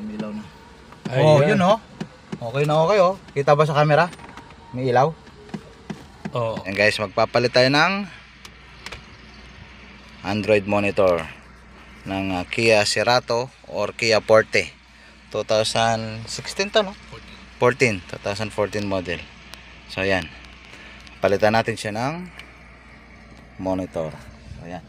umilaw na. Oh, yun oh. Okay na okay oh. Kita ba sa camera? May ilaw? Oo. Yan guys, magpapalit tayo ng Android monitor ng Kia Cerato or Kia Forte 2016 to, no? 2014 model. So ayan, palitan natin siya ng monitor. So ayan,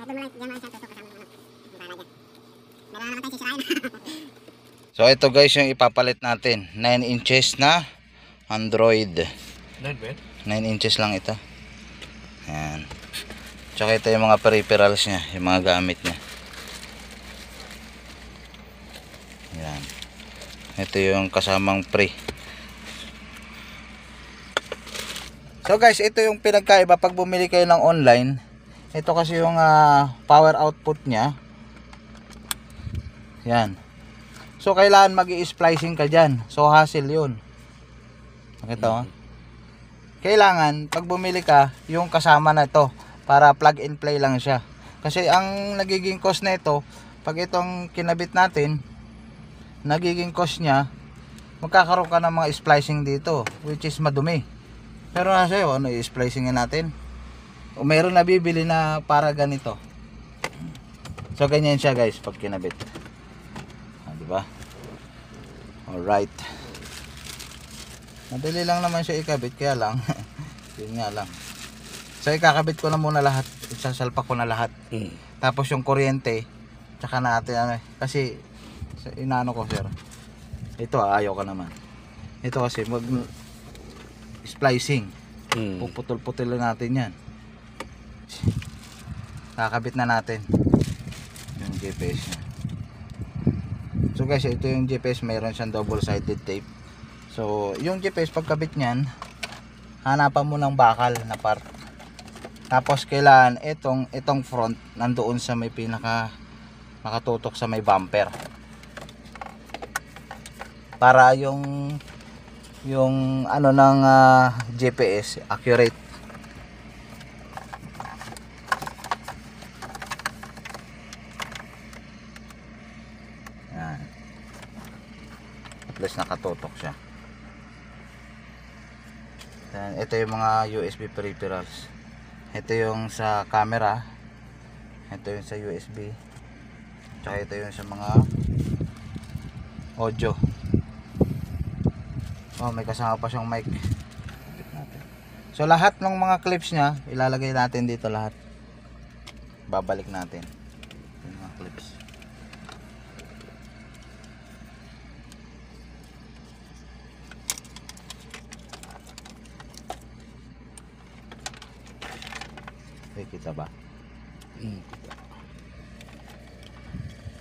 Tanggalin natin yung so ito guys yung ipapalit natin, 9 inches na Android. 9 inches lang ito. Ayan. Tsaka ito yung mga peripherals nya, yung mga gamit nya. Ayan. Ito yung kasamang pre. So guys, ito yung pinagkaiba pag bumili kayo ng online. Ito kasi yung power output nya. Yan. So kailangan mag-i-splicing ka dyan. So hassle yun. Nakita mo? Kailangan pag bumili ka, yung kasama na ito para plug and play lang siya. Kasi ang nagiging cost na ito, pag itong kinabit natin, nagiging cost nya, magkakaroon ka ng mga splicing dito, which is madumi. Pero nasa iyo, ano i-splicing natin? O meron na bibili na para ganito. So ganyan siya guys pag kinabit. Diba? Alright. Madali lang naman siya ikabit, kaya lang yun nga lang. So ikakabit ko na muna lahat, isasalpak ko na lahat. Tapos yung kuryente, tsaka natin ano, kasi inaano ko sir. Ito ayaw ka naman. Ito kasi mag splicing. Puputol-putol natin yan. Kakabit na natin yung GPS nya. So guys, ito yung GPS, mayroon siyang double-sided tape. So yung GPS pagkabit niyan, hanapan mo ng bakal na part. Tapos kailangan itong front nandoon sa may pinaka nakatutok sa may bumper. Para yung ano ng GPS accurate. Yan. At least nakatutok siya. Then, ito yung mga USB peripherals. Ito yung sa camera. Ito yung sa USB. Tsaka ito yung sa mga audio. Oh, may kasama pa siyang mic. So lahat ng mga clips niya ilalagay natin dito lahat. Babalik natin yung mga clips. Okay, kita ba?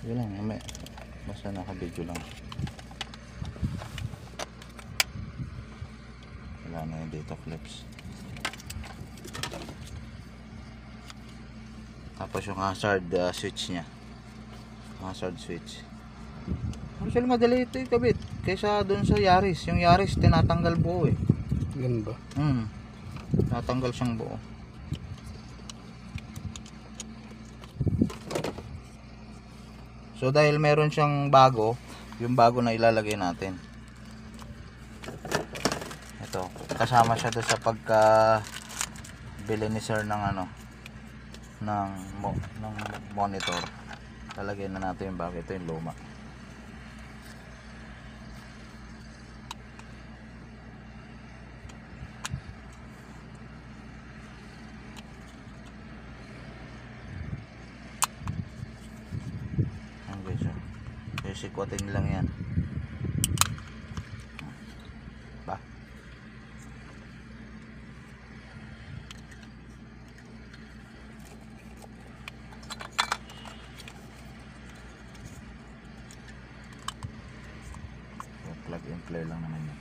Yun lang, basta naka-video lang. Wala na yung dito clips. Tapos yung hazard switch nya. Hazard switch. Actually madali ito ikabit kaysa dun sa Yaris. Yung Yaris tinatanggal buo eh. Ganun ba? Natanggal siyang buo. So dahil meron siyang bago, yung bago na ilalagay natin. Ito, kasama siya doon sa pagka bili ni sir ng ano ng monitor. Lalagay na natin yung bago, ito yung luma. Sikwatin lang yan ba. So, plug and play lang naman yan.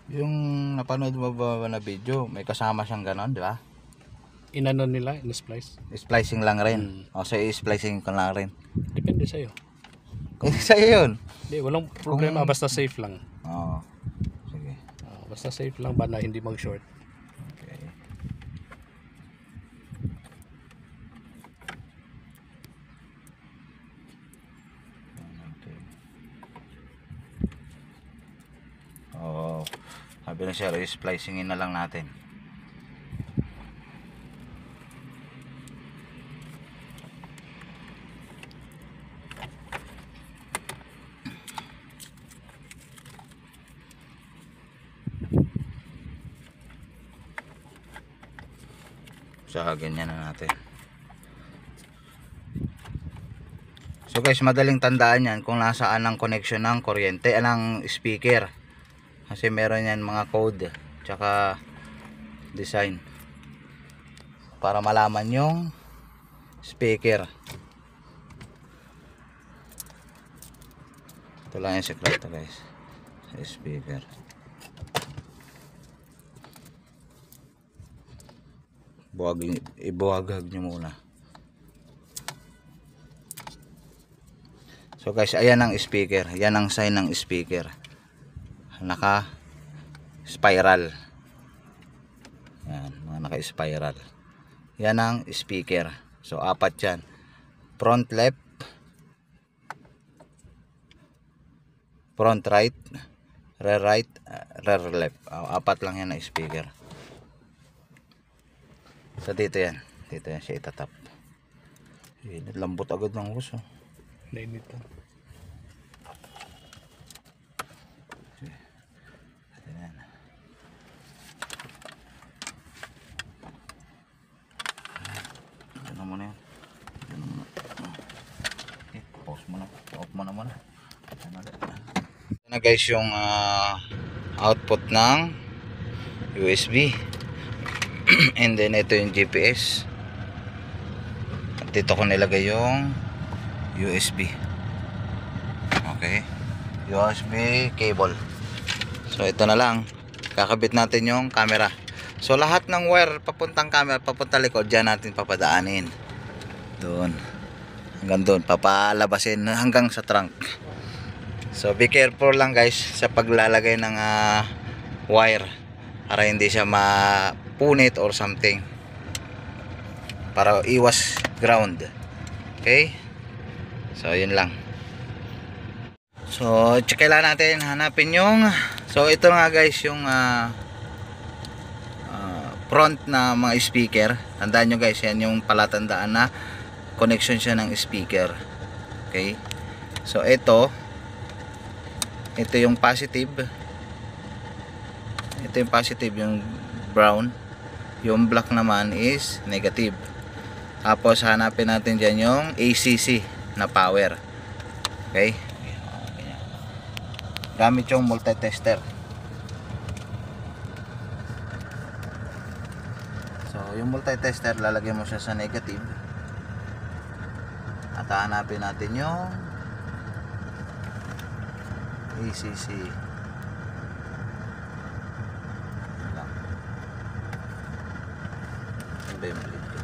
Yung napanood mo ba na video, may kasama siyang ganon, di ba? Inano nila, in-splice. Splicing lang rin. O, so i-splicing ko lang rin. Depende sa'yo. Kung sa'yo yun. Hindi, walang problema. Basta safe lang. Oo. Sige. Basta safe lang ba na hindi mag-short. Okay. Oo. Sabi na siya, i-splicingin na lang natin. So, ganyan na natin. So guys, madaling tandaan yan kung nasaan ang connection ng kuryente, ng speaker. Kasi meron yan mga code, tsaka design. Para malaman yung speaker. Ito lang yung sekreto guys. Speaker. Ibuwagag nyo muna. So guys, ayan ang speaker. Yan ang sign ng speaker. Naka spiral. Yan, mga naka spiral. Yan ang speaker. So apat yan. Front left, front right, rear right, rear left. Apat lang yan na speaker. So dito yan siya itatap. Lambot agad ng huso. Nainit to. Ano mo na yan? Okay, pause mo na. Off mo na muna. Ito na guys yung output ng USB. And then ito yung GPS. At dito ko nilagay yung USB. Okay, USB cable. So ito na lang, kakabit natin yung camera. So lahat ng wire papuntang camera, papunta likod, dyan natin papadaanin. Doon, hanggang doon, papalabasin hanggang sa trunk. So be careful lang guys sa paglalagay ng wire, para hindi siya mapunit or something, para iwas ground. Okay, so yun lang. So kailangan natin hanapin yung, so ito nga guys yung front na mga speaker. Tandaan nyo guys, yan yung palatandaan na connection siya ng speaker. Okay, so ito yung positive, ito yung positive, yung brown. Yung black naman is negative. Tapos hanapin natin dyan yung ACC na power. Okay, gamit yung multi-tester. So yung multi-tester, lalagay mo siya sa negative at hanapin natin yung ACC. Ano ba yung blade ko?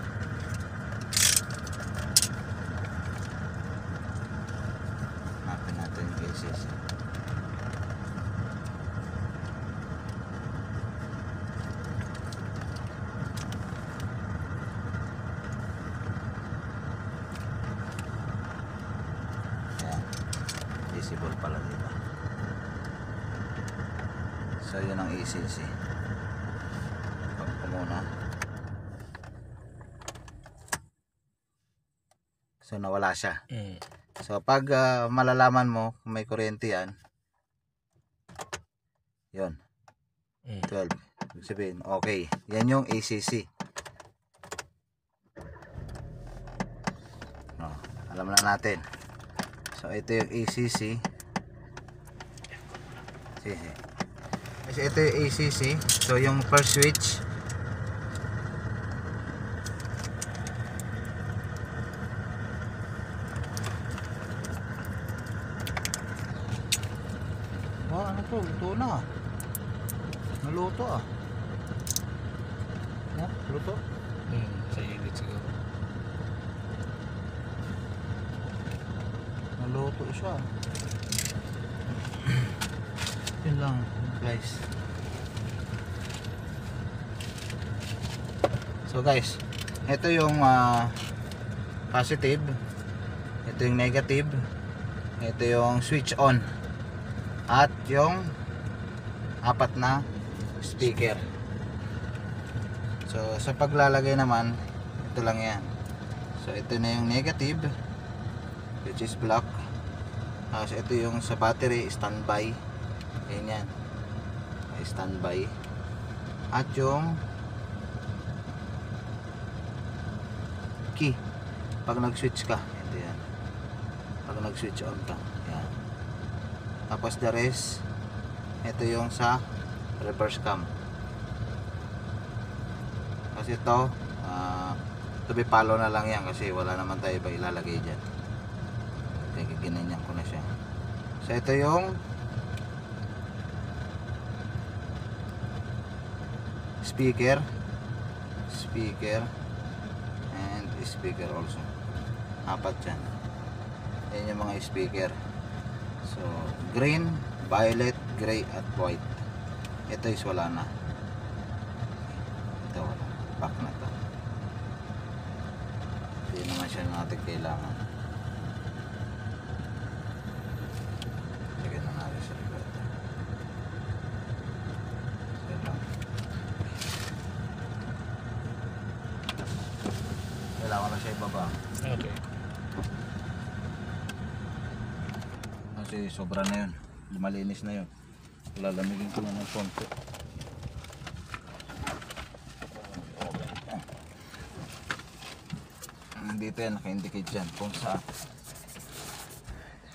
Hanapin natin yung ACC. Visible pala dito. So yun ang ACC. Pag ko muna. So nawala siya. So pag malalaman mo kung may kuryente yan, yun, 12. Ibig sabihin, okay, yan yung ACC. Alam na natin. So ito yung ACC. So ito yung ACC. So yung first switch, ano to? Ito na. Naluto ah. Ha? Luto? Sa init siguro. Naluto siya. Yun lang guys. So guys, ito yung positive, ito yung negative, ito yung switch on, at yung apat na speaker. So sa paglalagay naman, ito lang yan. So ito na yung negative, which is black. So ito yung sa battery, standby. Ayan yan, standby. At yung key pag nag-switch ka, ito yan, pag nag-switch on ka, yan. Tapos the rest, ito yung sa reverse cam. Kasi ito to be follow na lang yan, kasi wala naman tayo iba ilalagay dyan. Kaya ginanyan ko na siya. So ito yung speaker and speaker also, apat dyan. Yan yung mga speaker. So green, violet, gray at white. Ito is wala na, ito wala, back na to. Hindi naman siya natin kailangan. Lagyan na natin sa likod. So lang, kailangan na siya ibaba Okay. kasi sobra na yun, malinis na yun. Lalamigin ko na ng konti. Dito yan, naka-indicate dyan kung saan.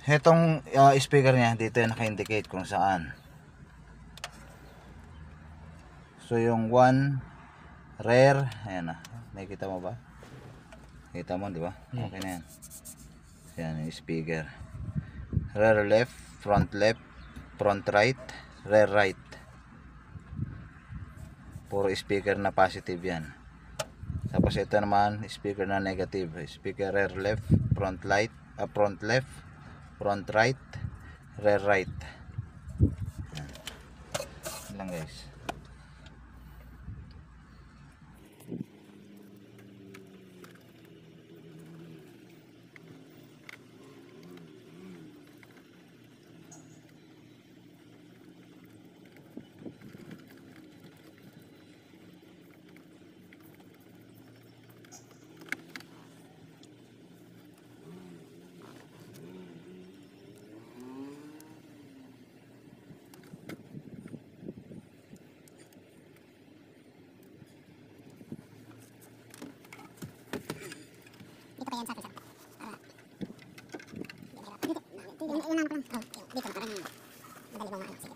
Itong speaker niya, dito yan naka-indicate kung saan. So yung 1 rear, ayan na, nakikita mo ba? Kita mo, di ba? Okay na yan. Yan yung speaker. Rear left, front right, rear right. Puro speaker na positive yan. Tapos ito naman, speaker na negative. Speaker rear left, front left, front right, rear right. Yan lang guys. Dito pa yan sa akin, sir. Yun naman ko lang. Oh, dito, parang madali ba nga. Sige.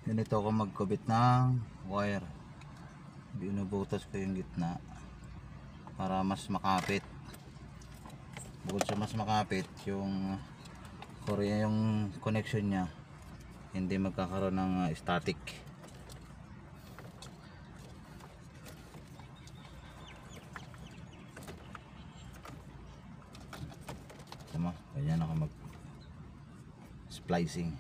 Ganito ako magkubit ng wire. Binubutas ko yung gitna para mas makapit. Bukod sa mas makapit, yung connection niya hindi magkakaroon ng static. Tama, ganyan ako mag splicing.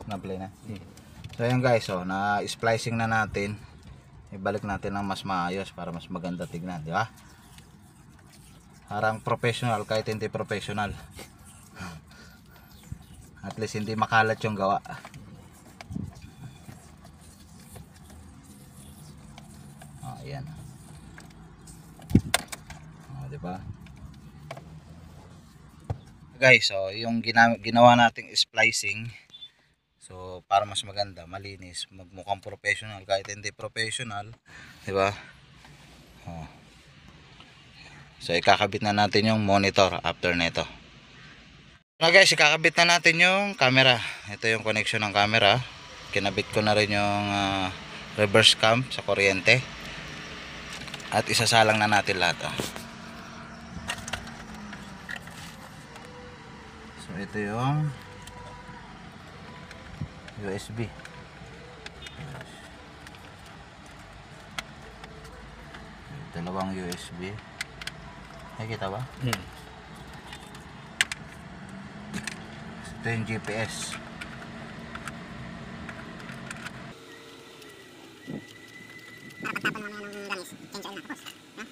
Na-play na. So ayan guys, na-splicing na natin. Ibalik natin ng mas maayos para mas maganda tignan, di ba? Parang professional kahit hindi professional. At least hindi makalat yung gawa. Ayan. Di ba? Guys, so yung ginawa nating splicing, so para mas maganda, malinis, magmukhang professional kahit hindi professional, di ba? So ikakabit na natin yung monitor after nito. So guys, ikakabit na natin yung camera. Ito yung connection ng camera. Kinabit ko na rin yung reverse cam sa kuryente. At isasalang na natin lahat. So ito yung USB. Dalawang USB. Nakikita ba? Ito yung GPS. Pagtapon mo ng langis, change oil na. Tapos, ha?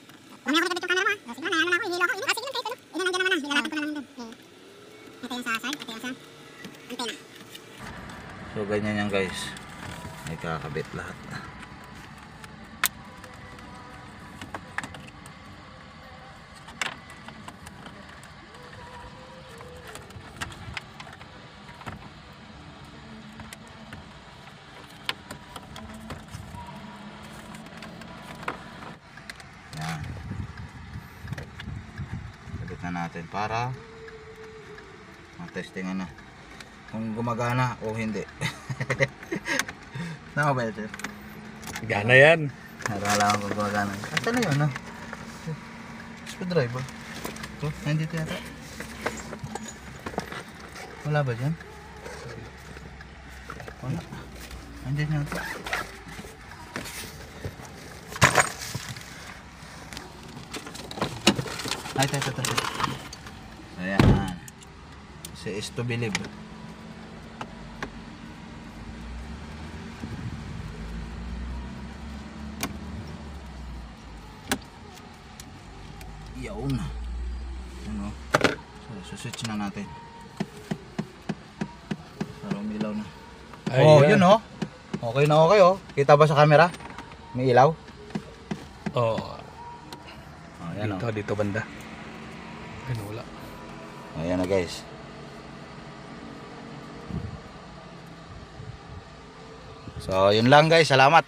Mamaya ko nagkabit yung camera mo, ha? Sige na, nalala na ako, hinilo ako. Sige lang, kahit ano. Inanandyan naman na, nilalapit ko na lang doon. Ito yung sa side, ito yung sa antena. So ganyan yan guys. May kakabit lahat. Yan. Kabit na natin para matestingan na kung gumagana o hindi. Tama ba ito? Gana yan. Nakakala ko kung gumagana. Ito na yun, screwdriver. Ito, nandito yata. Wala ba dyan? Wala. Nandito yata. Ay, ito. Ayan. Si is to believe. Yaon. Ano? So, switch na natin. Para umilaw na. Yun Okay na okay Kita ba sa camera? May ilaw? Ayan Dito banda. Ayun, wala. Ayan na guys. So, yun lang guys. Salamat.